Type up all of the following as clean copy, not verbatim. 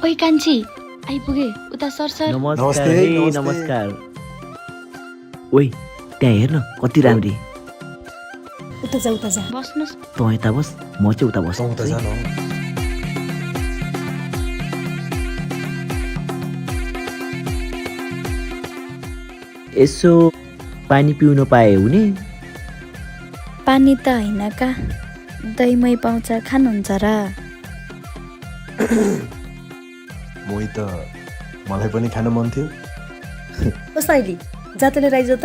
ओइ कान्छी आइपुगे उता सरसर। नमस्कार। ओइ त्यहाँ हेर्न कति राम्री। उता जा बस्नुस्। तँ यता बस, म चाहिँ उता बस्छु। यसो पानी पिउन पाए हुने। पानी त होइन का, दही मै पाउँछ खानुहुन्छ र? मोही त मलाई पनि खान मन थियो। ओ साइली जातले राइज त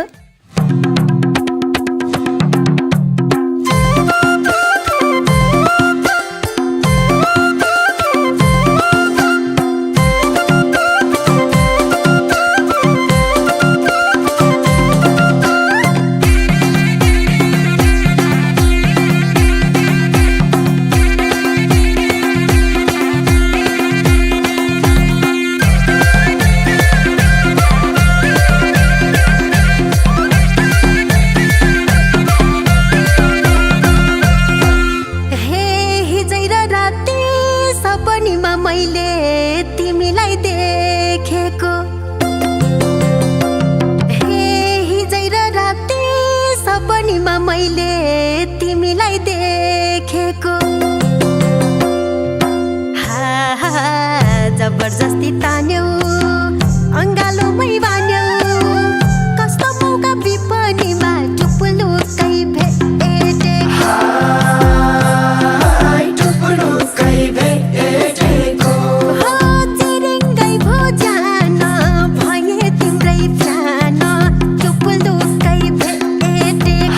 जबरजस्ती तान्यौ अंगालोमै बान्यौ कस्तो मौका विपनीमा टुप्लुक्कै भेटेको हो चिरिङ्गै भो जान भए तिम्रै प्यान टुप्लुक्कै भेटेको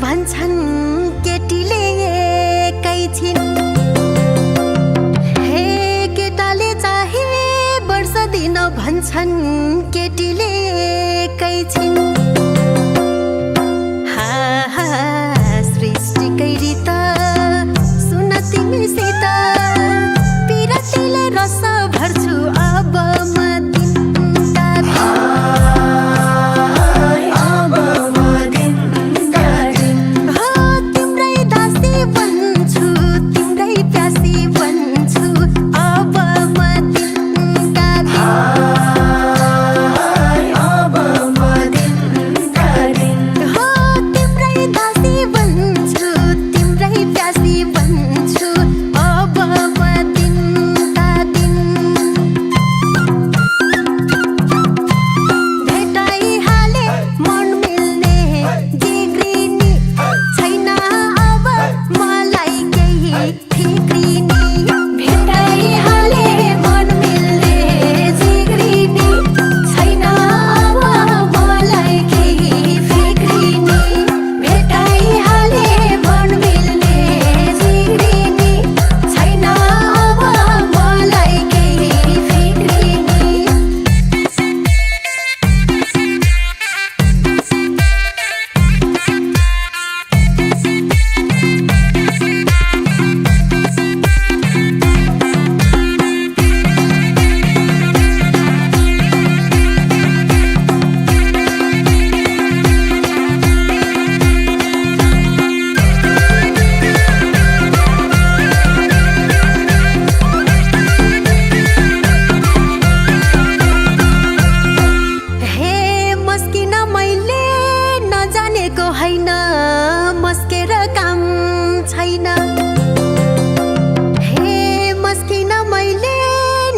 भन्छन् केटीले एकै छिन् हे केटाले चाहे वर्ष दिन भन्छन् केटीले एकै छिन् हा हा सृष्टिकै रीत सुन तिमीसित पिरतीले रस भर्छु अब म छैन। हे मस्किन मैले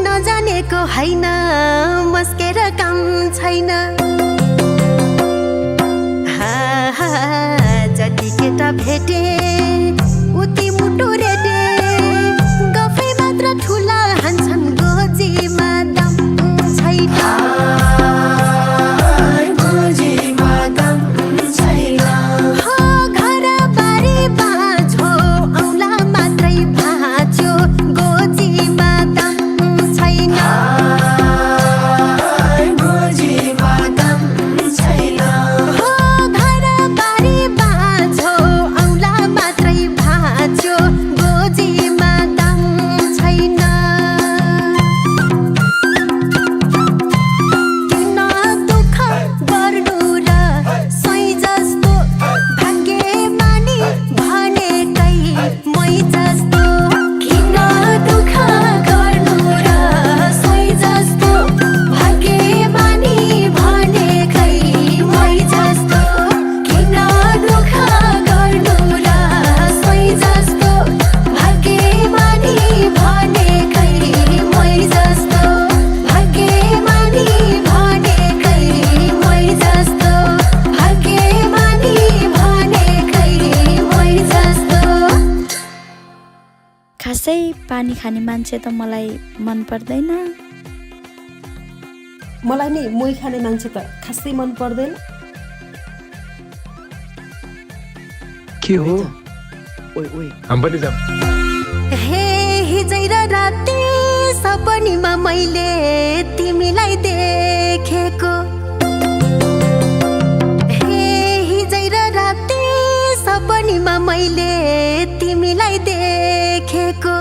नजानेको होइन, मस्केर काम छैन। जति केटा भेटे उति मुटु रेटे, गफै मात्र ठुला हान्छन् गोजीमा दम छैन। हो घर बारी बाँझो औला मात्रै भाँच्यो, गोजीमा दम छैन। हो घर बारी बाँझो औला मात्रै भाँच्यो, गोजीमा दम छैन। किन दुःख गर्नु र सोही जस्तो, भाग्यमानी भनेकै मै जस्तो। किन दुःख गर्नु र सोही जस्तो, भाग्यमानी भनेकै मै जस्तो। किन दुःख गर्नु र सोही जस्तो, भाग्यमानी भनेकै मै जस्तो। भाग्यमानी भनेकै मै जस्तो, भाग्यमानी भनेकै मै जस्तो। खासै पानी खाने मान्छे त मलाई मन पर्दैन। मलाई नि मोही खाने मान्छे त खासै मन पर्दैन। के हो? ओइ ओइ हामी पनि जाऊँ। हे हिजै र राति सपनीमा मैले तिमीलाई देखेको। हे हिजै र राति सपनीमा मैले तिमीलाई देखेको।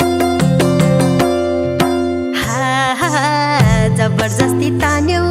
जबरजस्ती तान्यौ